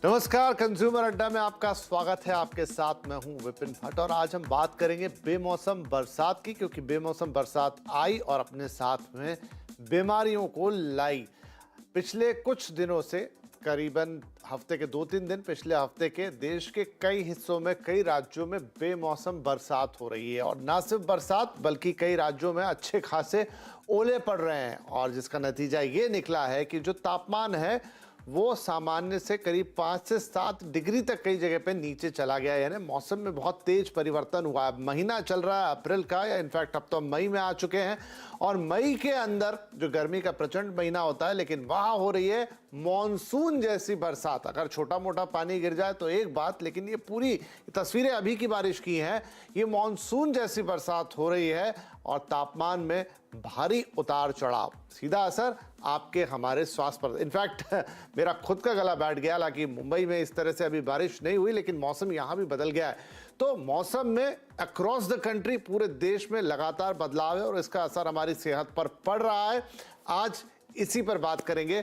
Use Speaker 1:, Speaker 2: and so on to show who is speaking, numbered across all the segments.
Speaker 1: नमस्कार, कंज्यूमर अड्डा में आपका स्वागत है। आपके साथ मैं हूं विपिन भट्ट और आज हम बात करेंगे बेमौसम बरसात की, क्योंकि बेमौसम बरसात आई और अपने साथ में बीमारियों को लाई। पिछले कुछ दिनों से, करीबन हफ्ते के 2-3 दिन पिछले हफ्ते के, देश के कई हिस्सों में, कई राज्यों में बेमौसम बरसात हो रही है। और ना सिर्फ बरसात बल्कि कई राज्यों में अच्छे खासे ओले पड़ रहे हैं, और जिसका नतीजा ये निकला है कि जो तापमान है वो सामान्य से करीब 5 से 7 डिग्री तक कई जगह पे नीचे चला गया। यानी मौसम में बहुत तेज परिवर्तन हुआ है। महीना चल रहा है अप्रैल का, या इनफैक्ट अब तो हम मई में आ चुके हैं, और मई के अंदर जो गर्मी का प्रचंड महीना होता है, लेकिन वहां हो रही है मॉनसून जैसी बरसात। अगर छोटा मोटा पानी गिर जाए तो एक बात, लेकिन ये पूरी तस्वीरें अभी की बारिश की हैं। ये मॉनसून जैसी बरसात हो रही है और तापमान में भारी उतार चढ़ाव, सीधा असर आपके हमारे स्वास्थ्य पर। इनफैक्ट मेरा खुद का गला बैठ गया। हालांकि मुंबई में इस तरह से अभी बारिश नहीं हुई, लेकिन मौसम यहां भी बदल गया है। तो मौसम में अक्रॉस द कंट्री, पूरे देश में लगातार बदलाव है और इसका असर हमारी सेहत पर पड़ रहा है। आज इसी पर बात करेंगे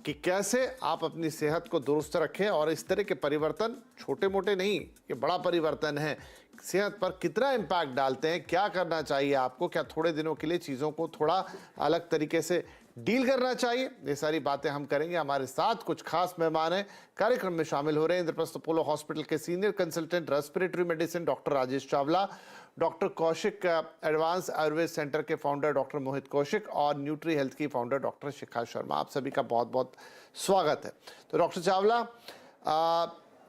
Speaker 1: कि कैसे आप अपनी सेहत को दुरुस्त रखें, और इस तरह के परिवर्तन छोटे मोटे नहीं, ये बड़ा परिवर्तन है। सेहत पर कितना इम्पैक्ट डालते हैं, क्या करना चाहिए आपको, क्या थोड़े दिनों के लिए चीज़ों को थोड़ा अलग तरीके से डील करना चाहिए, ये सारी बातें हम करेंगे। हमारे साथ कुछ खास मेहमान हैं, कार्यक्रम में शामिल हो रहे हैं इंद्रप्रस्थ अपोलो हॉस्पिटल के senior consultant respiratory medicine doctor Rajesh Chawla, doctor Kaushik, advance Ayurveda centre के फाउंडर डॉक्टर मोहित कौशिक, और न्यूट्री हेल्थ की फाउंडर डॉक्टर शिखा शर्मा। आप सभी का बहुत बहुत स्वागत है। तो डॉक्टर चावला,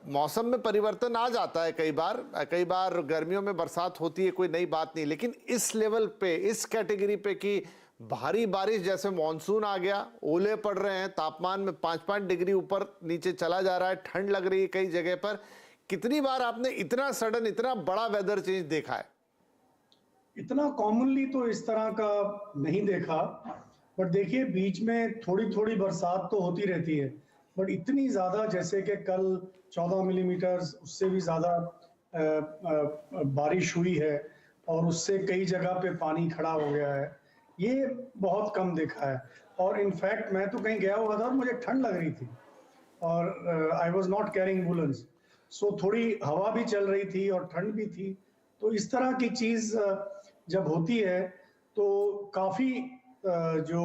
Speaker 1: मौसम में परिवर्तन आ जाता है कई बार गर्मियों में बरसात होती है, कोई नई बात नहीं, लेकिन इस लेवल पे, इस कैटेगरी पे कि भारी बारिश, जैसे मॉनसून आ गया, ओले पड़ रहे हैं, तापमान में 5-5 डिग्री ऊपर नीचे चला जा रहा है, ठंड लग रही है कई जगह पर, कितनी बार आपने इतना सडन, इतना बड़ा वेदर चेंज देखा है?
Speaker 2: इतना कॉमनली तो इस तरह का नहीं देखा, बट देखिए बीच में थोड़ी थोड़ी बरसात तो होती रहती है, बट इतनी ज्यादा जैसे कि कल 14 मिलीमीटर, उससे भी ज्यादा बारिश हुई है और उससे कई जगह पे पानी खड़ा हो गया है, ये बहुत कम देखा है। और इनफैक्ट मैं तो कहीं गया हुआ था और मुझे ठंड लग रही थी और I was not carrying woollens, so थोड़ी हवा भी चल रही थी और ठंड भी थी। तो इस तरह की चीज जब होती है तो काफी जो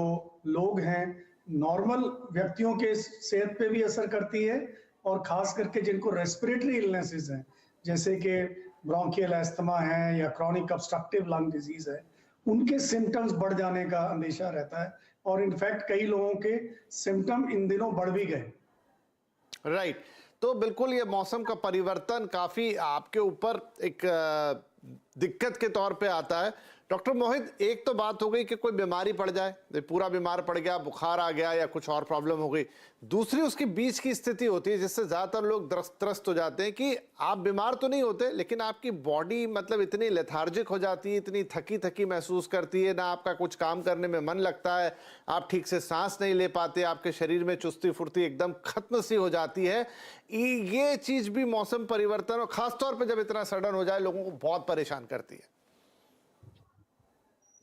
Speaker 2: लोग हैं, नॉर्मल व्यक्तियों के सेहत पे भी असर करती है, और खास करके जिनको रेस्पिरेटरी इलनेसेस हैं, जैसे कि ब्रोंकियल एस्थमा है या क्रॉनिक ऑब्स्ट्रक्टिव लंग डिजीज है, उनके सिम्टम्स बढ़ जाने का अंदेशा रहता है। और इनफैक्ट कई लोगों के सिम्टम इन दिनों बढ़ भी गए।
Speaker 1: राइट। तो बिल्कुल ये मौसम का परिवर्तन काफी आपके ऊपर एक दिक्कत के तौर पे आता है। डॉक्टर मोहित, एक तो बात हो गई कि कोई बीमारी पड़ जाए, पूरा बीमार पड़ गया, बुखार आ गया या कुछ और प्रॉब्लम हो गई। दूसरी उसकी बीच की स्थिति होती है जिससे ज्यादातर लोग त्रस्त हो जाते हैं कि आप बीमार तो नहीं होते, लेकिन आपकी बॉडी मतलब इतनी लेथार्जिक हो जाती है, इतनी थकी थकी महसूस करती है, ना आपका कुछ काम करने में मन लगता है, आप ठीक से सांस नहीं ले पाते, आपके शरीर में चुस्ती फुर्ती एकदम खत्म सी हो जाती है। ये चीज भी मौसम परिवर्तन, और खासतौर पर जब इतना सडन हो जाए, लोगों को बहुत परेशान करती है।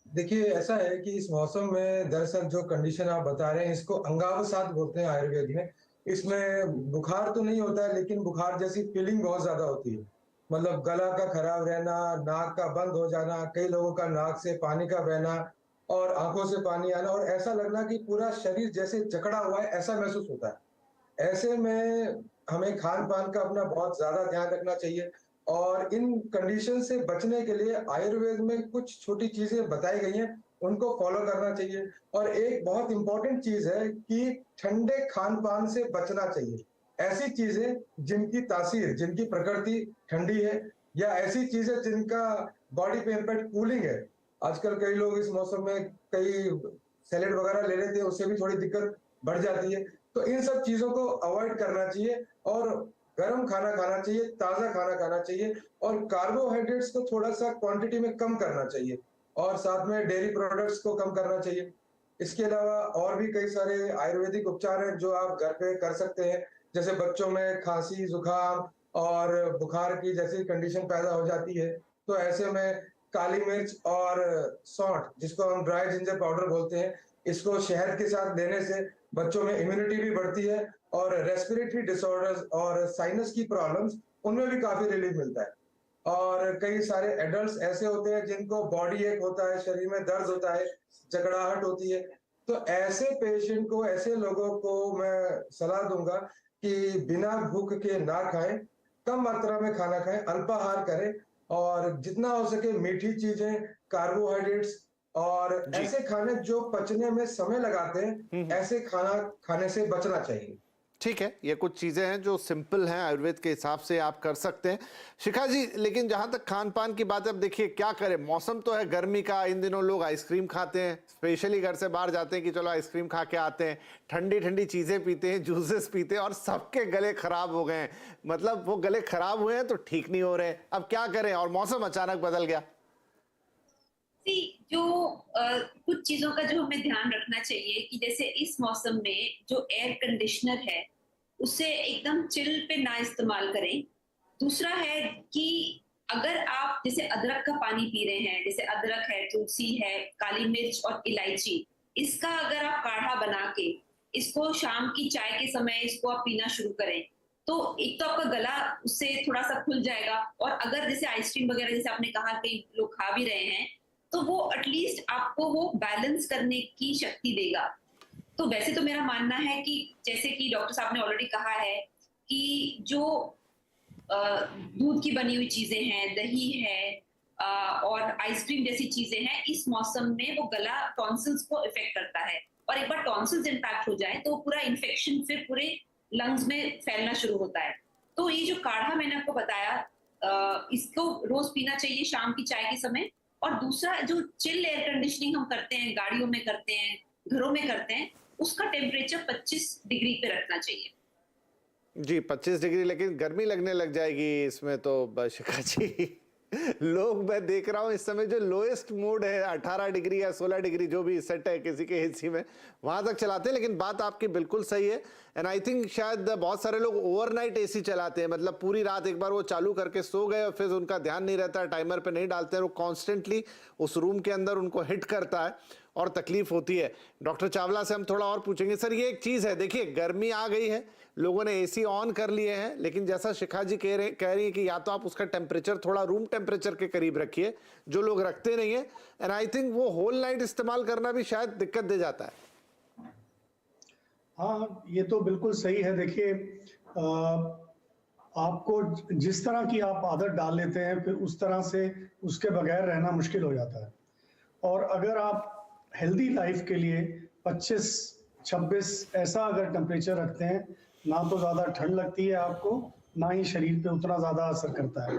Speaker 3: देखिए, ऐसा है कि इस मौसम में दरअसल जो कंडीशन आप बता रहे हैं इसको अंगावसात बोलते हैं आयुर्वेद में। इसमें बुखार तो नहीं होता है, लेकिन बुखार जैसी फीलिंग बहुत ज्यादा होती है। मतलब गला का खराब रहना, नाक का बंद हो जाना, कई लोगों का नाक से पानी का बहना और आंखों से पानी आना, और ऐसा लगना कि पूरा शरीर जैसे जकड़ा हुआ है, ऐसा महसूस होता है। ऐसे में हमें खान पान का अपना बहुत ज्यादा ध्यान रखना चाहिए, और इन कंडीशन से बचने के लिए आयुर्वेद में कुछ छोटी चीजें बताई गई हैं, उनको फॉलो करना चाहिए। और एक बहुत इंपॉर्टेंट चीज है कि ठंडे खान पान से बचना चाहिए। ऐसी चीजें जिनकी तासीर, जिनकी प्रकृति ठंडी है, या ऐसी चीजें जिनका बॉडी पे इम्पैक्ट कूलिंग है। आजकल कई लोग इस मौसम में कई सैलेड वगैरह ले लेते हैं, उससे भी थोड़ी दिक्कत बढ़ जाती है। तो इन सब चीजों को अवॉइड करना चाहिए और गर्म खाना खाना चाहिए, ताजा खाना खाना चाहिए, और कार्बोहाइड्रेट्स को थोड़ा सा क्वांटिटी में कम करना चाहिए, और साथ में डेयरी प्रोडक्ट्स को कम करना चाहिए। इसके अलावा और भी कई सारे आयुर्वेदिक उपचार हैं जो आप घर पे कर सकते हैं। जैसे बच्चों में खांसी, जुकाम और बुखार की जैसी कंडीशन पैदा हो जाती है, तो ऐसे में काली मिर्च और सौंठ, जिसको हम ड्राई जिंजर पाउडर बोलते हैं, इसको शहद के साथ देने से बच्चों में इम्यूनिटी भी बढ़ती है और रेस्पिरेटरी डिसऑर्डर्स और साइनस की प्रॉब्लम्स, उनमें भी काफी रिलीफ मिलता है। और कई सारे एडल्ट्स ऐसे होते हैं जिनको बॉडी एक होता है, शरीर में दर्द होता है, जकड़ाहट होती है, तो ऐसे पेशेंट को, ऐसे लोगों को मैं सलाह दूंगा कि बिना भूख के ना खाएं, कम मात्रा में खाना खाएं, अल्पाहार करें और जितना हो सके मीठी चीजें, कार्बोहाइड्रेट्स और
Speaker 1: जी।
Speaker 3: ऐसे खाने जो पचने में समय लगाते हैं, ऐसे खाना खाने से बचना चाहिए।
Speaker 1: ठीक है, ये कुछ चीज़ें हैं जो सिंपल हैं, आयुर्वेद के हिसाब से आप कर सकते हैं। शिखा जी, लेकिन जहाँ तक खान-पान की बात है, अब देखिए क्या करें, मौसम तो है गर्मी का, इन दिनों लोग आइसक्रीम खाते हैं, स्पेशली घर से बाहर जाते हैं कि चलो आइसक्रीम खा के आते हैं, ठंडी-ठंडी चीज़ें पीते हैं, जूसेस पीते हैं और सबके गले खराब हो गए हैं। मतलब वो गले खराब हुए हैं तो ठीक नहीं हो रहे हैं। अब क्या करें और मौसम अचानक बदल गया।
Speaker 4: जो कुछ चीजों का जो हमें ध्यान रखना चाहिए कि जैसे इस मौसम में जो एयर कंडीशनर है उसे एकदम चिल पे ना इस्तेमाल करें। दूसरा है कि अगर आप जैसे अदरक का पानी पी रहे हैं, जैसे अदरक है, तुलसी है, काली मिर्च और इलायची, इसका अगर आप काढ़ा बना के इसको शाम की चाय के समय इसको आप पीना शुरू करें तो एक तो आपका गला उससे थोड़ा सा खुल जाएगा। और अगर जैसे आइसक्रीम वगैरह जैसे आपने कहा कई लोग खा भी रहे हैं तो वो एटलीस्ट आपको वो बैलेंस करने की शक्ति देगा। तो वैसे तो मेरा मानना है कि जैसे कि डॉक्टर साहब ने ऑलरेडी कहा है कि जो दूध की बनी हुई चीजें हैं, दही है और आइसक्रीम जैसी चीजें हैं, इस मौसम में वो गला टॉन्सिल्स को इफेक्ट करता है और एक बार टॉन्सिल्स इम्पैक्ट हो जाए तो पूरा इन्फेक्शन फिर पूरे लंग्स में फैलना शुरू होता है। तो ये जो काढ़ा मैंने आपको बताया इसको रोज पीना चाहिए शाम की चाय के समय। और दूसरा जो चिल एयर कंडीशनिंग हम करते हैं, गाड़ियों में करते हैं, घरों में करते हैं, उसका टेम्परेचर 25 डिग्री पे रखना चाहिए।
Speaker 1: जी 25 डिग्री, लेकिन गर्मी लगने लग जाएगी इसमें तो शिखा जी। लोग मैं देख रहा हूँ इस समय जो लोएस्ट मोड है 18 डिग्री या 16 डिग्री जो भी सेट है किसी के एसी में, वहां तक चलाते हैं। लेकिन बात आपकी बिल्कुल सही है एंड आई थिंक शायद बहुत सारे लोग ओवरनाइट एसी चलाते हैं, मतलब पूरी रात एक बार वो चालू करके सो गए और फिर उनका ध्यान नहीं रहता, टाइमर पे नहीं डालते हैं, वो कॉन्स्टेंटली उस रूम के अंदर उनको हिट करता है और तकलीफ होती है। डॉक्टर चावला से हम थोड़ा और पूछेंगे। सर ये एक चीज़ है, देखिए गर्मी आ गई है, लोगों ने एसी ऑन कर लिए हैं, लेकिन जैसा शिखा जी कह रही है कि या तो आप उसका टेम्परेचर थोड़ा रूम टेम्परेचर के करीब रखिए, जो लोग रखते नहीं है, एंड आई थिंक वो होल नाइट इस्तेमाल करना भी शायद दिक्कत दे जाता है।
Speaker 2: हाँ, ये तो बिल्कुल सही है। देखिए आपको जिस तरह की आप आदत डाल लेते हैं फिर उस तरह से उसके बगैर रहना मुश्किल हो जाता है। और अगर आप हेल्दी लाइफ के लिए 25-26 ऐसा अगर टेम्परेचर रखते हैं, ना तो ज़्यादा ठंड लगती है आपको, ना ही शरीर पे उतना ज़्यादा असर करता है।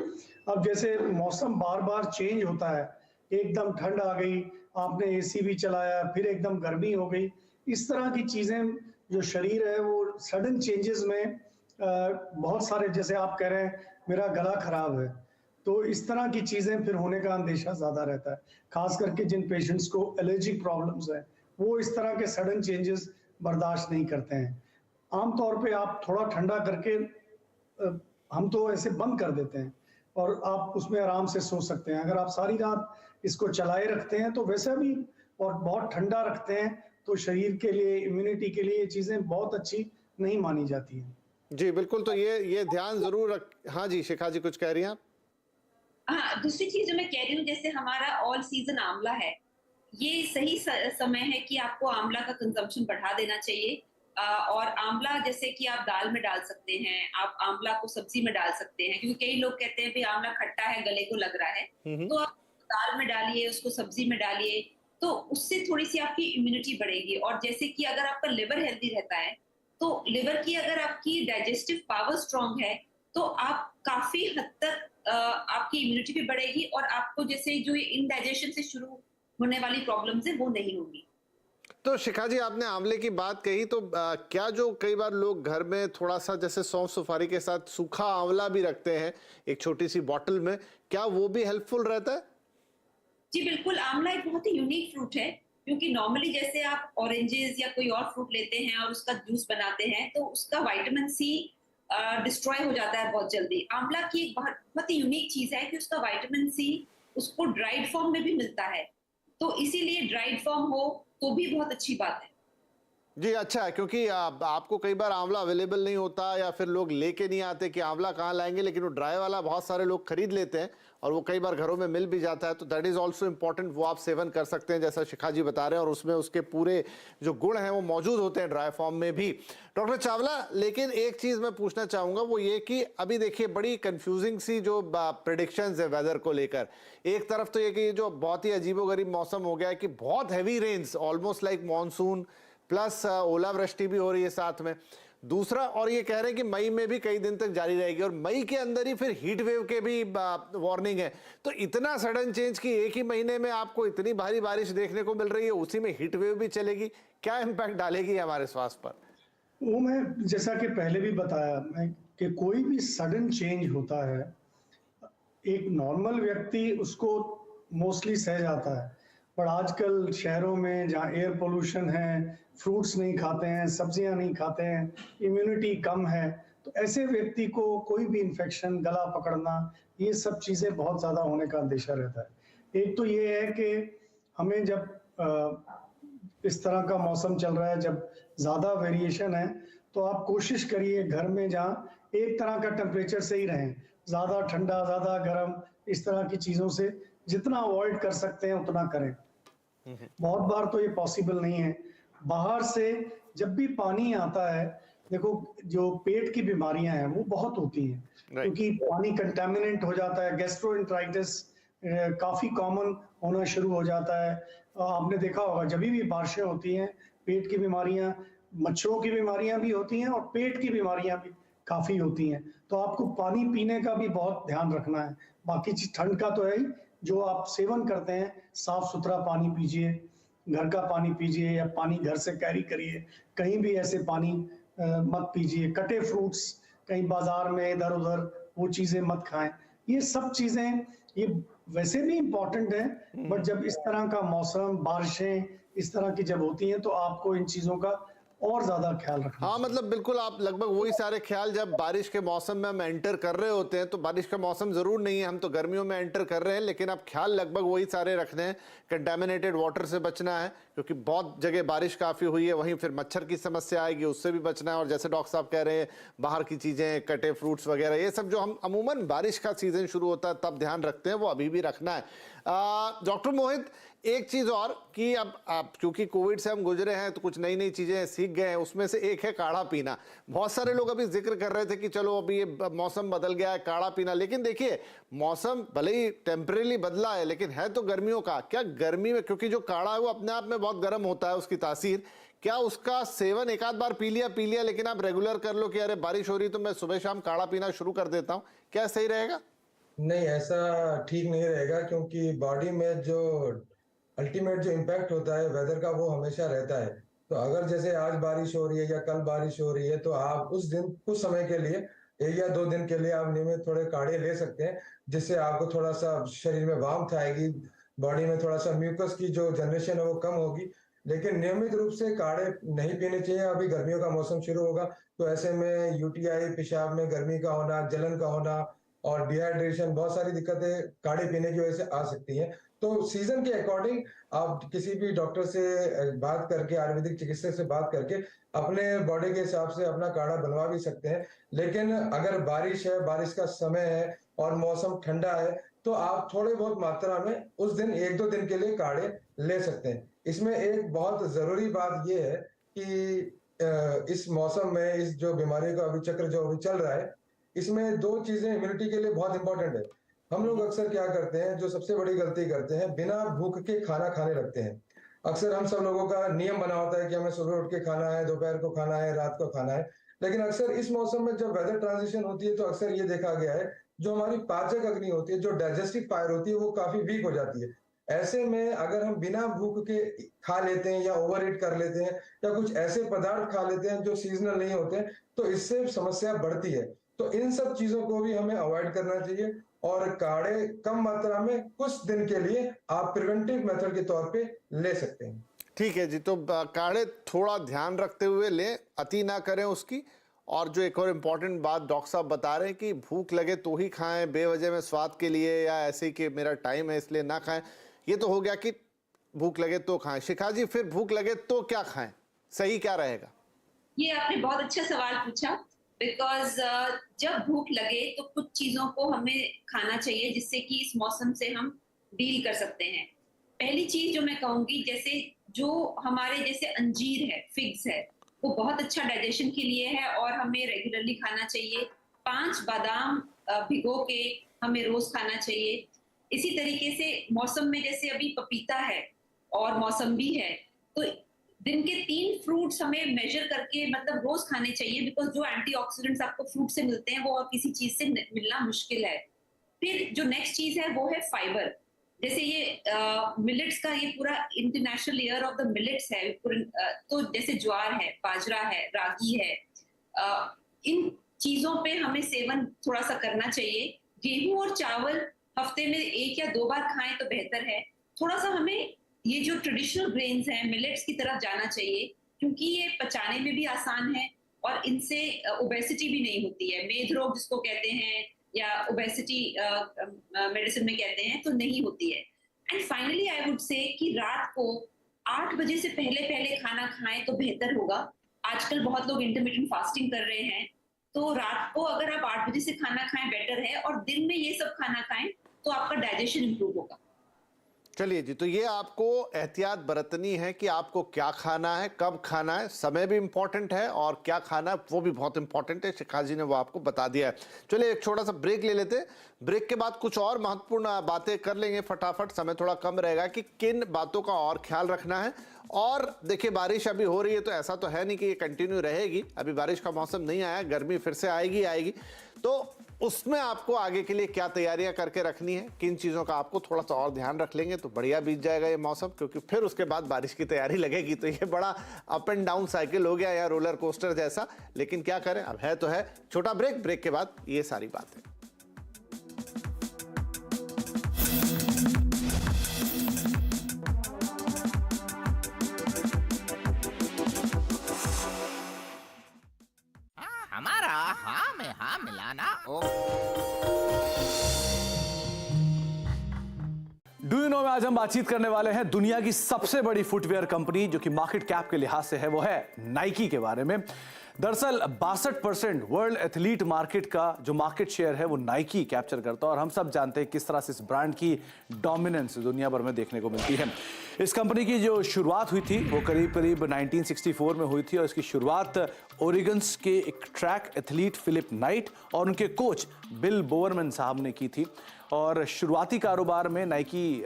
Speaker 2: अब जैसे मौसम बार बार चेंज होता है, एकदम ठंड आ गई, आपने एसी भी चलाया, फिर एकदम गर्मी हो गई, इस तरह की चीज़ें जो शरीर है वो सडन चेंजेस में बहुत सारे, जैसे आप कह रहे हैं मेरा गला खराब है, तो इस तरह की चीज़ें फिर होने का अंदेशा ज़्यादा रहता है। खास करके जिन पेशेंट्स को एलर्जिक प्रॉब्लम्स है वो इस तरह के सडन चेंजेस बर्दाश्त नहीं करते हैं। आमतौर पे आप थोड़ा ठंडा करके हम तो ऐसे बंद कर देते हैं और आप उसमें आराम से सो सकते हैं। अगर आप सारी रात इसको चलाए रखते हैं तो वैसे भी, और बहुत ठंडा रखते हैं तो शरीर के लिए, इम्यूनिटी के लिए ये चीज़ें बहुत अच्छी नहीं मानी जाती हैं।
Speaker 1: जी बिल्कुल, तो ये ध्यान जरूर रख। हाँ जी शिखा जी कुछ कह रही हैं आप?
Speaker 4: हाँ, दूसरी चीज जो मैं कह रही हूँ, जैसे हमारा ऑल सीजन आंवला है, ये सही समय है कि आपको आंवला का कंजम्पशन बढ़ा देना चाहिए। और आंवला जैसे कि आप दाल में डाल सकते हैं, आप आंवला को सब्जी में डाल सकते हैं, क्योंकि कई लोग कहते हैं भी आंवला खट्टा है, गले को लग रहा है, तो आप दाल में डालिए, उसको सब्जी में डालिए, तो उससे थोड़ी सी आपकी इम्यूनिटी बढ़ेगी। और जैसे कि अगर आपका लिवर हेल्दी रहता है तो लिवर की अगर आपकी डाइजेस्टिव पावर स्ट्रांग है तो आप काफी हद तक आपकी इम्यूनिटी भी बढ़ेगी और आपको जैसे जो ये इनडाइजेशन से शुरू होने वाली प्रॉब्लम्स है वो नहीं होगी।
Speaker 1: तो शिखा जी आपने आंवले की बात कही, तो क्या जो कई बार लोग घर में थोड़ा सा जैसे सौंफ सुपारी के साथ सूखा आंवला भी रखते हैं एक छोटी सी बॉटल में, क्या वो भी हेल्पफुल रहता है?
Speaker 4: जी बिल्कुल, आंवला एक बहुत ही यूनिक फ्रूट है, क्योंकि नॉर्मली जैसे आप ऑरेंजेस या कोई और फ्रूट लेते हैं और उसका जूस बनाते हैं तो उसका विटामिन सी डिस्ट्रॉय हो जाता है बहुत जल्दी। आंवला की एक बहुत ही यूनिक चीज है कि उसका विटामिन सी उसको ड्राइड फॉर्म में भी मिलता है, तो इसीलिए ड्राइड फॉर्म हो तो भी बहुत अच्छी बात है।
Speaker 1: जी, अच्छा है, क्योंकि आपको कई बार आंवला अवेलेबल नहीं होता या फिर लोग लेके नहीं आते कि आंवला कहाँ लाएंगे, लेकिन वो ड्राई वाला बहुत सारे लोग खरीद लेते हैं और वो कई बार घरों में मिल भी जाता है, तो दैट इज़ ऑल्सो इम्पॉर्टेंट। वो आप सेवन कर सकते हैं जैसा शिखा जी बता रहे हैं, और उसमें उसके पूरे जो गुण हैं वो मौजूद होते हैं ड्राई फॉर्म में भी। डॉक्टर चावला, लेकिन एक चीज़ मैं पूछना चाहूँगा, वो ये कि अभी देखिए बड़ी कन्फ्यूजिंग सी जो प्रिडिक्शंस है वेदर को लेकर। एक तरफ तो ये कि जो बहुत ही अजीबोगरीब मौसम हो गया है कि बहुत heavy rains, almost like monsoon plus ओलावृष्टि भी हो रही है साथ में। दूसरा, और ये कह रहे हैं कि मई में भी कई दिन तक जारी रहेगी, और मई के अंदर ही फिर हीट वेव के भी वार्निंग है। तो इतना सडन चेंज कि एक ही महीने में आपको इतनी भारी बारिश देखने को मिल रही है, उसी में हीट वेव भी चलेगी, क्या इम्पैक्ट डालेगी हमारे स्वास्थ्य पर?
Speaker 2: वो मैं जैसा कि पहले भी बताया मैं कि कोई भी सडन चेंज होता है, एक नॉर्मल व्यक्ति उसको मोस्टली सह जाता है, पर आजकल शहरों में जहाँ एयर पोल्यूशन है, फ्रूट्स नहीं खाते हैं, सब्जियां नहीं खाते हैं, इम्यूनिटी कम है, तो ऐसे व्यक्ति को कोई भी इन्फेक्शन, गला पकड़ना, ये सब चीज़ें बहुत ज़्यादा होने का अंदेशा रहता है। एक तो ये है कि हमें जब इस तरह का मौसम चल रहा है, जब ज़्यादा वेरिएशन है, तो आप कोशिश करिए घर में जहाँ एक तरह का टेम्परेचर से ही रहें, ज़्यादा ठंडा, ज़्यादा गर्म, इस तरह की चीज़ों से जितना अवॉइड कर सकते हैं उतना करें। बहुत बार तो ये पॉसिबल नहीं है। बाहर से जब भी पानी आता है, देखो जो पेट की बीमारियां हैं वो बहुत होती हैं, क्योंकि पानी कंटामिनेंट हो जाता है। गैस्ट्रोएंटराइटिस काफी कॉमन होना शुरू हो जाता है। आपने देखा होगा जब भी बारिशें होती हैं, पेट की बीमारियां, मच्छरों की बीमारियां भी होती हैं और पेट की बीमारियां भी काफी होती हैं। तो आपको पानी पीने का भी बहुत ध्यान रखना है। बाकी चीज ठंड का तो है ही, जो आप सेवन करते हैं साफ सुथरा पानी पीजिए, घर का पानी पीजिए या पानी घर से कैरी करिए, कहीं भी ऐसे पानी मत पीजिए। कटे फ्रूट्स कहीं बाजार में इधर उधर वो चीजें मत खाएं। ये सब चीजें ये वैसे भी इम्पोर्टेंट है, बट जब इस तरह का मौसम, बारिशें इस तरह की जब होती हैं तो आपको इन चीजों का और ज्यादा ख्याल रखना।
Speaker 1: हाँ, मतलब बिल्कुल आप लगभग वही सारे ख्याल जब बारिश के मौसम में हम एंटर कर रहे होते हैं, तो बारिश का मौसम जरूर नहीं है, हम तो गर्मियों में एंटर कर रहे हैं, लेकिन आप ख्याल लगभग वही सारे रखने हैं। कंटामिनेटेड वाटर से बचना है, क्योंकि बहुत जगह बारिश काफ़ी हुई है, वहीं फिर मच्छर की समस्या आएगी, उससे भी बचना है। और जैसे डॉक्टर साहब कह रहे हैं, बाहर की चीज़ें, कटे फ्रूट्स वगैरह, ये सब जो हम अमूमन बारिश का सीज़न शुरू होता है तब ध्यान रखते हैं, वो अभी भी रखना है। डॉक्टर मोहित, एक चीज़ और कि अब आप क्योंकि कोविड से हम गुजरे हैं तो कुछ नई नई चीज़ें सीख गए हैं, उसमें से एक है काढ़ा पीना। बहुत सारे लोग अभी जिक्र कर रहे थे कि चलो अभी ये मौसम बदल गया है, काढ़ा पीना, लेकिन देखिए मौसम भले ही टेम्परेली बदला है लेकिन है तो गर्मियों का। क्या गर्मी में, क्योंकि जो काढ़ा है वो अपने आप में बहुत गर्म होता है उसकी तासीर, क्या उसका सेवन एक आध बार पी लिया लेकिन आप रेगुलर कर लो कि अरे बारिश हो रही तो मैं सुबह शाम काढ़ा पीना शुरू कर देता हूँ, क्या सही रहेगा?
Speaker 3: नहीं, ऐसा ठीक नहीं रहेगा, क्योंकि बॉडी में जो अल्टीमेट जो इम्पैक्ट होता है वेदर का वो हमेशा रहता है। तो अगर जैसे आज बारिश हो रही है या कल बारिश हो रही है, तो आप उस दिन कुछ समय के लिए 1 या 2 दिन के लिए आप नियमित थोड़े काढ़े ले सकते हैं, जिससे आपको थोड़ा सा शरीर में वार्मथ आएगी, बॉडी में थोड़ा सा म्यूकस की जो जनरेशन है वो कम होगी। लेकिन नियमित रूप से काढ़े नहीं पीने चाहिए। अभी गर्मियों का मौसम शुरू होगा, तो ऐसे में यूटीआई, पेशाब में गर्मी का होना, जलन का होना और डिहाइड्रेशन, बहुत सारी दिक्कतें काढ़े पीने की वजह से आ सकती हैं। तो सीजन के अकॉर्डिंग आप किसी भी डॉक्टर से बात करके, आयुर्वेदिक चिकित्सक से बात करके अपने बॉडी के हिसाब से अपना काढ़ा बनवा भी सकते हैं। लेकिन अगर बारिश है, बारिश का समय है और मौसम ठंडा है, तो आप थोड़े बहुत मात्रा में उस दिन 1-2 दिन के लिए काढ़े ले सकते हैं। इसमें एक बहुत जरूरी बात यह है कि इस मौसम में इस जो बीमारी का अभी चक्र जो अभी चल रहा है, इसमें 2 चीजें इम्यूनिटी के लिए बहुत इंपॉर्टेंट है। हम लोग अक्सर क्या करते हैं, जो सबसे बड़ी गलती करते हैं, बिना भूख के खाना खाने लगते हैं। अक्सर हम सब लोगों का नियम बना होता है कि हमें सुबह उठ के खाना है, दोपहर को खाना है, रात को खाना है। लेकिन अक्सर इस मौसम में जब वेदर ट्रांजिशन होती है, तो अक्सर ये देखा गया है, जो हमारी पाचक अग्नि होती है, जो डाइजेस्टिव फायर होती है, वो काफी वीक हो जाती है। ऐसे में अगर हम बिना भूख के खा लेते हैं या ओवर ईट कर लेते हैं या कुछ ऐसे पदार्थ खा लेते हैं जो सीजनल नहीं होते, तो इससे समस्या बढ़ती है। तो इन सब चीजों को भी हमें अवॉइड करना चाहिए और काढ़े कम मात्रा में कुछ दिन के लिए आप प्रिवेंटिव मेथड के तौर पे ले सकते हैं।
Speaker 1: ठीक है जी, तो काढ़े थोड़ा ध्यान रखते हुए लें, अति ना करें उसकी। और जो एक और इम्पॉर्टेंट बात डॉक्टर साहब बता रहे हैं कि भूख लगे तो ही खाएं, बेवजह में स्वाद के लिए या ऐसे ही कि मेरा टाइम है इसलिए ना खाएं। ये तो हो गया कि भूख लगे तो खाएं। शिखा जी, फिर भूख लगे तो क्या खाएं? सही क्या रहेगा?
Speaker 4: ये आपने बहुत अच्छा सवाल पूछा, बिकॉज जब भूख लगे तो कुछ चीजों को हमें खाना चाहिए जिससे कि इस मौसम से हम डील कर सकते हैं। पहली चीज जो मैं कहूंगी, जैसे जो हमारे जैसे अंजीर है, फिग्स है, वो बहुत अच्छा डाइजेशन के लिए है और हमें रेगुलरली खाना चाहिए। 5 बादाम भिगो के हमें रोज खाना चाहिए। इसी तरीके से मौसम में जैसे अभी पपीता है और मौसम्बी है, तो दिन के 3 फ्रूट्स हमें मेजर करके मतलब रोज खाने चाहिए, बिकॉज जो एंटीऑक्सीडेंट्स आपको फ्रूट से मिलते हैं वो और किसी चीज से मिलना मुश्किल है। फिर जो नेक्स्ट चीज है वो है फाइबर। जैसे ये मिलेट्स का ये पूरा international year of the millets है, तो जैसे ज्वार है, बाजरा है, रागी है, इन चीजों पे हमें सेवन थोड़ा सा करना चाहिए। गेहूं और चावल हफ्ते में 1 या 2 बार खाएं तो बेहतर है। थोड़ा सा हमें ये जो ट्रेडिशनल ग्रेन्स हैं, मिलेट्स की तरफ जाना चाहिए, क्योंकि ये पचाने में भी आसान है और इनसे ओबेसिटी भी नहीं होती है। मेद रोग जिसको कहते हैं या ओबेसिटी मेडिसिन में कहते हैं, तो नहीं होती है। And finally I would say कि रात को 8 बजे से पहले पहले खाना खाएं तो बेहतर होगा। आजकल बहुत लोग इंटरमिटेंट फास्टिंग कर रहे हैं, तो रात को अगर आप 8 बजे से खाना खाएं बेटर है, और दिन में ये सब खाना खाएं तो आपका डाइजेशन इंप्रूव होगा।
Speaker 1: चलिए जी, तो ये आपको एहतियात बरतनी है कि आपको क्या खाना है, कब खाना है, समय भी इंपॉर्टेंट है और क्या खाना है वो भी बहुत इंपॉर्टेंट है। शिखा जी ने वो आपको बता दिया है। चलिए एक छोटा सा ब्रेक ले लेते हैं। ब्रेक के बाद कुछ और महत्वपूर्ण बातें कर लेंगे फटाफट, समय थोड़ा कम रहेगा कि किन बातों का और ख्याल रखना है। और देखिए बारिश अभी हो रही है, तो ऐसा तो है नहीं कि ये कंटिन्यू रहेगी। अभी बारिश का मौसम नहीं आया, गर्मी फिर से आएगी। तो उसमें आपको आगे के लिए क्या तैयारियां करके रखनी है, किन चीज़ों का आपको थोड़ा सा और ध्यान रख लेंगे तो बढ़िया बीत जाएगा ये मौसम, क्योंकि फिर उसके बाद बारिश की तैयारी लगेगी। तो ये बड़ा अप एंड डाउन साइकिल हो गया या रोलर कोस्टर जैसा, लेकिन क्या करें, अब है तो है। छोटा ब्रेक के बाद ये सारी बातें।
Speaker 5: हमारा हाँ में हाँ मिलाना। ओ
Speaker 6: डू यू नो में आज हम बातचीत करने वाले हैं दुनिया की सबसे बड़ी फुटवेयर कंपनी जो कि मार्केट कैप के लिहाज से है, वो है नाइकी के बारे में। दरअसल 62% वर्ल्ड एथलीट मार्केट का जो मार्केट शेयर है वो नाइकी कैप्चर करता है और हम सब जानते हैं किस तरह से इस ब्रांड की डोमिनेंस दुनिया भर में देखने को मिलती है। इस कंपनी की जो शुरुआत हुई थी वो करीब 1964 में हुई थी और इसकी शुरुआत ओरिगन्स के एक ट्रैक एथलीट फिलिप नाइट और उनके कोच बिल बोवरमैन साहब ने की थी। और शुरुआती कारोबार में नाइकी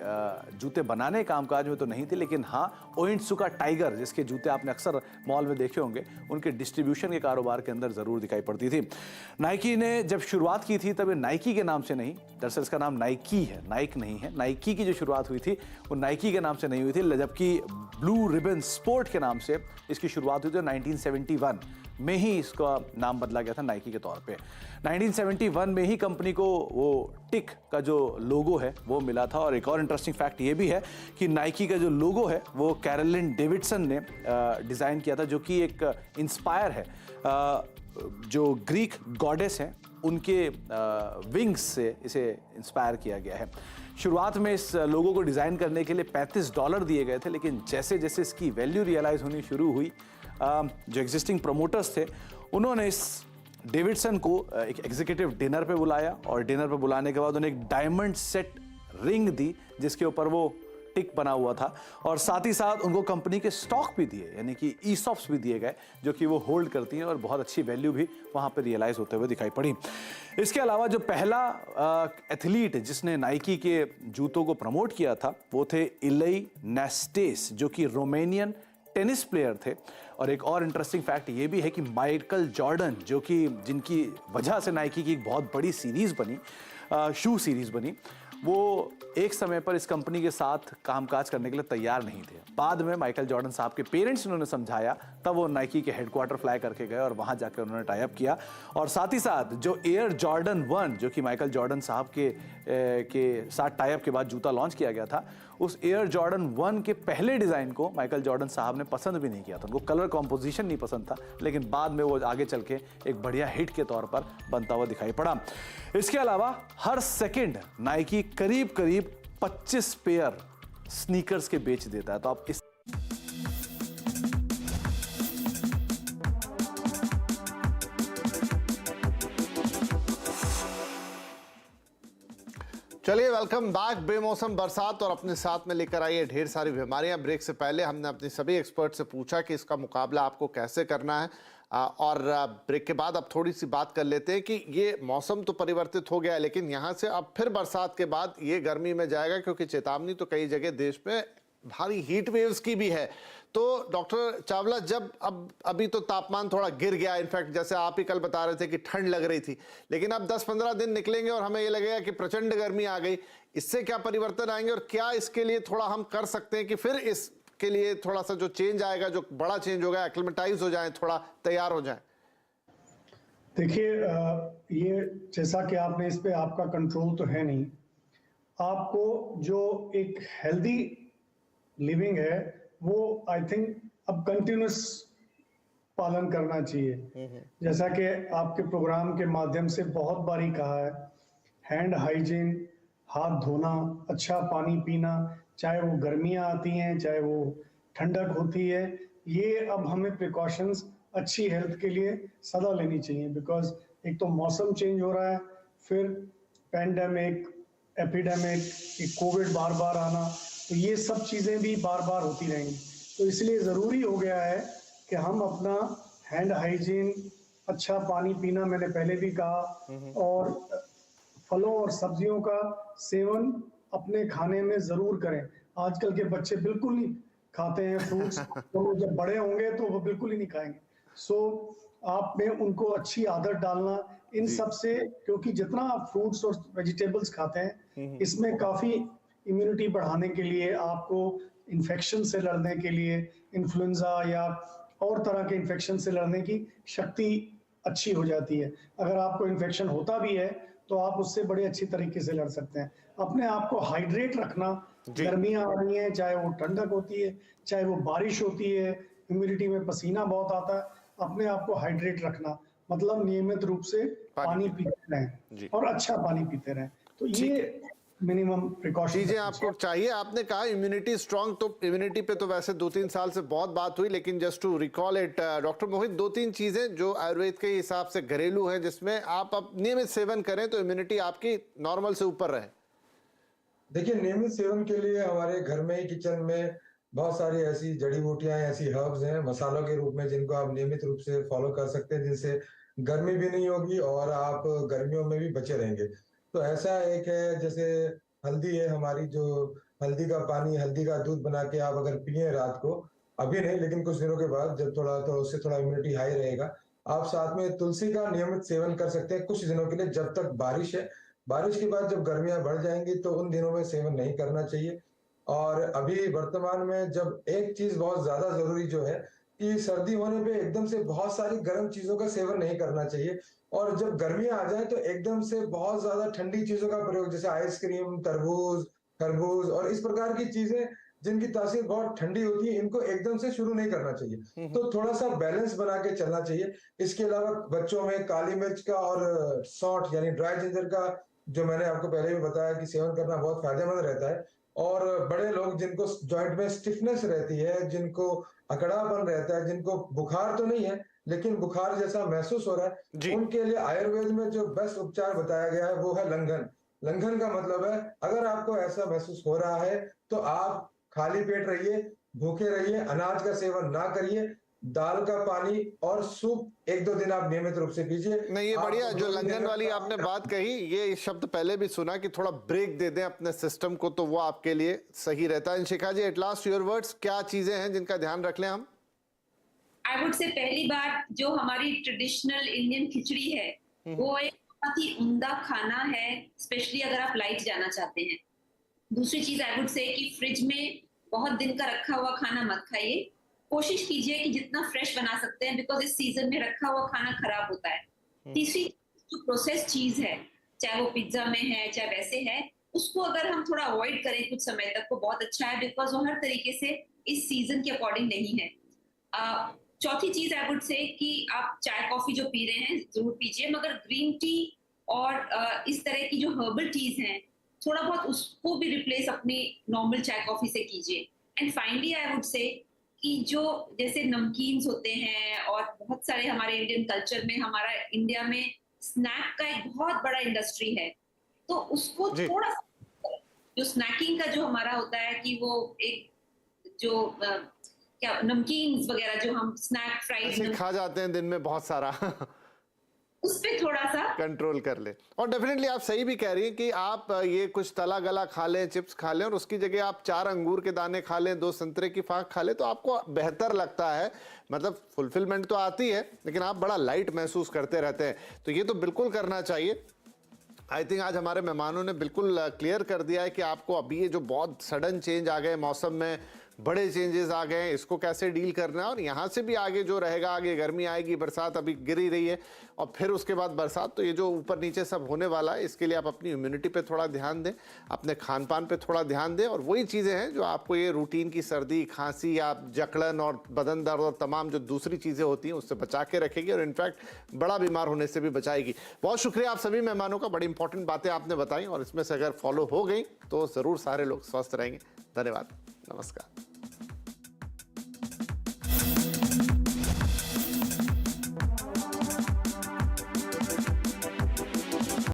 Speaker 6: जूते बनाने कामकाज में तो नहीं थे, लेकिन हाँ ओनित्सुका टाइगर जिसके जूते आपने अक्सर मॉल में देखे होंगे, उनके डिस्ट्रीब्यूशन के कारोबार के अंदर ज़रूर दिखाई पड़ती थी। नाइकी ने जब शुरुआत की थी तब ये नाइकी के नाम से नहीं, दरअसल इसका नाम नाइकी है, नाइक नहीं है। नाइकी की जो शुरुआत हुई थी वो नाइकी के नाम से नहीं हुई थी, जबकि ब्लू रिबन स्पोर्ट के नाम से इसकी शुरुआत हुई थी। 1971 में ही इसका नाम बदला गया था नाइकी के तौर पे। 1971 में ही कंपनी को वो टिक का जो लोगो है वो मिला था। और एक और इंटरेस्टिंग फैक्ट ये भी है कि नाइकी का जो लोगो है वो कैरोलिन डेविडसन ने डिज़ाइन किया था, जो कि एक इंस्पायर है जो ग्रीक गॉडेस हैं उनके विंग्स से इसे इंस्पायर किया गया है। शुरुआत में इस लोगो को डिज़ाइन करने के लिए $35 दिए गए थे, लेकिन जैसे जैसे इसकी वैल्यू रियलाइज़ होनी शुरू हुई, जो एग्जिस्टिंग प्रमोटर्स थे उन्होंने इस डेविडसन को एक एग्जीक्यूटिव डिनर पे बुलाया और डिनर पे बुलाने के बाद उन्हें एक डायमंड सेट रिंग दी जिसके ऊपर वो टिक बना हुआ था, और साथ ही साथ उनको कंपनी के स्टॉक भी दिए, यानी कि ईसॉप्स भी दिए गए जो कि वो होल्ड करती हैं और बहुत अच्छी वैल्यू भी वहाँ पे रियलाइज़ होते हुए दिखाई पड़ी। इसके अलावा जो पहला एथलीट जिसने नाइकी के जूतों को प्रमोट किया था वो थे इलाई नेस्टेस, जो कि रोमेनियन टेनिस प्लेयर थे। और एक और इंटरेस्टिंग फैक्ट ये भी है कि माइकल जॉर्डन, जो कि जिनकी वजह से नाइकी की एक बहुत बड़ी सीरीज़ बनी, शू सीरीज़ बनी, वो एक समय पर इस कंपनी के साथ कामकाज करने के लिए तैयार नहीं थे। बाद में माइकल जॉर्डन साहब के पेरेंट्स उन्होंने समझाया, तब वो नाइकी के हेडक्वार्टर फ्लाई करके गए और वहाँ जाकर उन्होंने टाई अप किया। और साथ ही साथ जो एयर जॉर्डन 1 जो कि माइकल जॉर्डन साहब के साथ टाई अप के बाद जूता लॉन्च किया गया था, उस एयर जॉर्डन 1 के पहले डिज़ाइन को माइकल जॉर्डन साहब ने पसंद भी नहीं किया था, उनको कलर कॉम्पोजिशन नहीं पसंद था, लेकिन बाद में वो आगे चल के एक बढ़िया हिट के तौर पर बनता हुआ दिखाई पड़ा। इसके अलावा हर सेकंड नाइकी करीब 25 पेयर स्नीकर्स के बेच देता है। तो आप इस
Speaker 1: चलिए वेलकम बैक। बेमौसम बरसात और अपने साथ में लेकर आई है ढेर सारी बीमारियां। ब्रेक से पहले हमने अपने सभी एक्सपर्ट से पूछा कि इसका मुकाबला आपको कैसे करना है, और ब्रेक के बाद अब थोड़ी सी बात कर लेते हैं कि ये मौसम तो परिवर्तित हो गया है, लेकिन यहाँ से अब फिर बरसात के बाद ये गर्मी में जाएगा, क्योंकि चेतावनी तो कई जगह देश में भारी हीट वेव्स की भी है। तो डॉक्टर चावला, जब अभी तो तापमान थोड़ा गिर गया, इनफैक्ट जैसे आप ही कल बता रहे थे कि ठंड लग रही थी, लेकिन अब 10-15 दिन निकलेंगे और हमें ये लगेगा कि प्रचंड गर्मी आ गई। इससे क्या परिवर्तन आएंगे और क्या इसके लिए थोड़ा हम कर सकते हैं कि फिर इसके लिए थोड़ा सा जो चेंज आएगा, जो बड़ा चेंज होगा, एक्लिमेटाइज हो जाए, थोड़ा तैयार हो जाए?
Speaker 2: देखिए, ये जैसा कि आपने इस पे आपका कंट्रोल तो है नहीं। आपको जो एक हेल्दी लिविंग है वो आई थिंक अब कंटिन्यूस पालन करना चाहिए। जैसा कि आपके प्रोग्राम के माध्यम से बहुत बारी कहा है, हैंड हाइजीन, हाथ धोना, अच्छा पानी पीना, चाहे वो गर्मियां आती हैं चाहे वो ठंडक होती है, ये अब हमें प्रिकॉशंस अच्छी हेल्थ के लिए सदा लेनी चाहिए। बिकॉज एक तो मौसम चेंज हो रहा है, फिर पैंडेमिक, एपिडेमिक, कोविड बार बार आना, तो ये सब चीज़ें भी बार बार होती रहेंगी। तो इसलिए ज़रूरी हो गया है कि हम अपना हैंड हाइजीन, अच्छा पानी पीना, मैंने पहले भी कहा, और फलों और सब्जियों का सेवन अपने खाने में ज़रूर करें। आजकल के बच्चे बिल्कुल नहीं खाते हैं फ्रूट्स, तो जब बड़े होंगे तो वो बिल्कुल ही नहीं खाएंगे। सो आप में उनको अच्छी आदत डालना इन सब से, क्योंकि जितना आप फ्रूट्स और वेजिटेबल्स खाते हैं, इसमें काफ़ी इम्यूनिटी बढ़ाने के लिए, आपको इन्फेक्शन से लड़ने के लिए, इन्फ्लुएंजा या और तरह के इन्फेक्शन से लड़ने की शक्ति अच्छी हो जाती है। अगर आपको इन्फेक्शन होता भी है तो आप उससे बड़े अच्छी तरीके से लड़ सकते हैं। अपने आप को हाइड्रेट रखना, गर्मियां आ रही हैं, चाहे वो ठंडक होती है चाहे वो बारिश होती है, ह्यूमिडिटी में पसीना बहुत आता है, अपने आप को हाइड्रेट रखना मतलब नियमित रूप से पानी पीते रहें और अच्छा पानी पीते रहें। तो ये मिनिमम प्रिकॉशन
Speaker 1: चीजें आपको चाहिए। आपने कहा इम्यूनिटी स्ट्रांग, तो इम्यूनिटी पे तो वैसे 2-3 साल से बहुत बात हुई, लेकिन just to recall it, doctor Mohit, 2-3 चीजें जो आयुर्वेद के हिसाब से घरेलू हैं, जिसमें आप अब नियमित सेवन करें तो इम्यूनिटी आपकी नॉर्मल से ऊपर रहे।
Speaker 3: देखिए, नियमित सेवन के लिए हमारे घर में ही किचन में बहुत सारी ऐसी जड़ी बूटियां, ऐसी हर्ब्स हैं मसालों के रूप में, जिनको आप नियमित रूप से फॉलो कर सकते हैं, जिनसे गर्मी भी नहीं होगी और आप गर्मियों में भी बचे रहेंगे। तो ऐसा एक है, जैसे हल्दी है हमारी, जो हल्दी का पानी, हल्दी का दूध बना के आप अगर पिए रात को, अभी नहीं लेकिन कुछ दिनों के बाद, जब थोड़ा तो उससे थोड़ा इम्यूनिटी हाई रहेगा। आप साथ में तुलसी का नियमित सेवन कर सकते हैं कुछ दिनों के लिए, जब तक बारिश है। बारिश के बाद जब गर्मियां बढ़ जाएंगी तो उन दिनों में सेवन नहीं करना चाहिए। और अभी वर्तमान में जब एक चीज बहुत ज्यादा जरूरी जो है कि सर्दी होने पे एकदम से बहुत सारी गर्म चीजों का सेवन नहीं करना चाहिए, और जब गर्मियां आ जाए तो एकदम से बहुत ज्यादा ठंडी चीजों का प्रयोग, जैसे आइसक्रीम, तरबूज, खरबूज और इस प्रकार की चीजें जिनकी तासीर बहुत ठंडी होती है, इनको एकदम से शुरू नहीं करना चाहिए। तो थोड़ा सा बैलेंस बना के चलना चाहिए। इसके अलावा बच्चों में काली मिर्च का और सौंठ यानी ड्राई जिंजर का, जो मैंने आपको पहले भी बताया कि सेवन करना बहुत फायदेमंद रहता है। और बड़े लोग जिनको जॉइंट में स्टिफनेस रहती है, जिनको अकड़ापन रहता है, जिनको बुखार तो नहीं है लेकिन बुखार जैसा महसूस हो रहा है, उनके लिए आयुर्वेद में जो बेस्ट उपचार बताया गया है वो है लंघन। लंघन का मतलब है, अगर आपको ऐसा महसूस हो रहा है तो आप खाली पेट रहिए, भूखे रहिए, अनाज का सेवन ना करिए, दाल का पानी और सूप 1-2 दिन आप नियमित रूप से पीजिए।
Speaker 1: नहीं, ये बढ़िया जो लंघन वाली आपने बात कही, ये शब्द पहले भी सुना कि थोड़ा ब्रेक दे दें अपने सिस्टम को, तो वो आपके लिए सही रहता है। शिखा जी, एट लास्ट योर वर्ड्स, क्या चीजें हैं जिनका ध्यान रख लें हम?
Speaker 4: आई वुड से पहली बात, जो हमारी ट्रेडिशनल इंडियन खिचड़ी है, वो एक बहुत ही उम्दा खाना है, स्पेशली अगर आप लाइट जाना चाहते हैं। दूसरी चीज आई वुड से कि फ्रिज में बहुत दिन का रखा हुआ खाना मत खाइए। कोशिश कीजिए कि जितना फ्रेश बना सकते हैं, बिकॉज इस सीजन में रखा हुआ खाना खराब होता है। तीसरी जो प्रोसेस चीज है, चाहे वो पिज्जा में है चाहे वैसे है, उसको अगर हम थोड़ा अवॉइड करें कुछ समय तक तो बहुत अच्छा है, बिकॉज वो हर तरीके से इस सीजन के अकॉर्डिंग नहीं है। चौथी चीज आई वुड से कि आप चाय कॉफी जो पी रहे हैं जरूर पीजिए, मगर ग्रीन टी और इस तरह की जो हर्बल टीज हैं, थोड़ा बहुत उसको भी रिप्लेस अपनी नॉर्मल चाय कॉफी से कीजिए। And finally I would say कि जो जैसे नमकीन्स होते हैं और बहुत सारे हमारे इंडियन कल्चर में, हमारा इंडिया में स्नैक का एक बहुत बड़ा इंडस्ट्री है, तो उसको थोड़ा सा जो स्नैकिंग का जो हमारा होता है कि वो एक जो क्या नमकीन वगैरह जो हम स्नैक
Speaker 1: ऐसे
Speaker 4: फ्राइड
Speaker 1: खा जाते हैं दिन में बहुत सारा
Speaker 4: उस पे थोड़ा सा
Speaker 1: कंट्रोल कर ले। और डेफिनेटली आप सही भी कह रही हैं कि आप ये कुछ तला गला खा लें, चिप्स खा लें और उसकी जगह आप 4 अंगूर के दाने खा लें, 2 संतरे की फाक खा लें तो आपको बेहतर लगता है। मतलब फुलफिलमेंट तो आती है लेकिन आप बड़ा लाइट महसूस करते रहते हैं, तो ये तो बिल्कुल करना चाहिए। आई थिंक आज हमारे मेहमानों ने बिल्कुल क्लियर कर दिया है कि आपको अभी ये जो बहुत सडन चेंज आ गए मौसम में, बड़े चेंजेस आ गए हैं, इसको कैसे डील करना है और यहाँ से भी आगे जो रहेगा, आगे गर्मी आएगी, बरसात अभी गिर ही रही है और फिर उसके बाद बरसात, तो ये जो ऊपर नीचे सब होने वाला है इसके लिए आप अपनी इम्यूनिटी पे थोड़ा ध्यान दें, अपने खान पान पे थोड़ा ध्यान दें और वही चीज़ें हैं जो आपको ये रूटीन की सर्दी खांसी या जकड़न और बदन दर्द और तमाम जो दूसरी चीज़ें होती हैं उससे बचा के रखेगी और इनफैक्ट बड़ा बीमार होने से भी बचाएगी। बहुत शुक्रिया आप सभी मेहमानों का, बड़ी इंपॉर्टेंट बातें आपने बताई और इसमें से अगर फॉलो हो गई तो ज़रूर सारे लोग स्वस्थ रहेंगे। धन्यवाद, नमस्कार।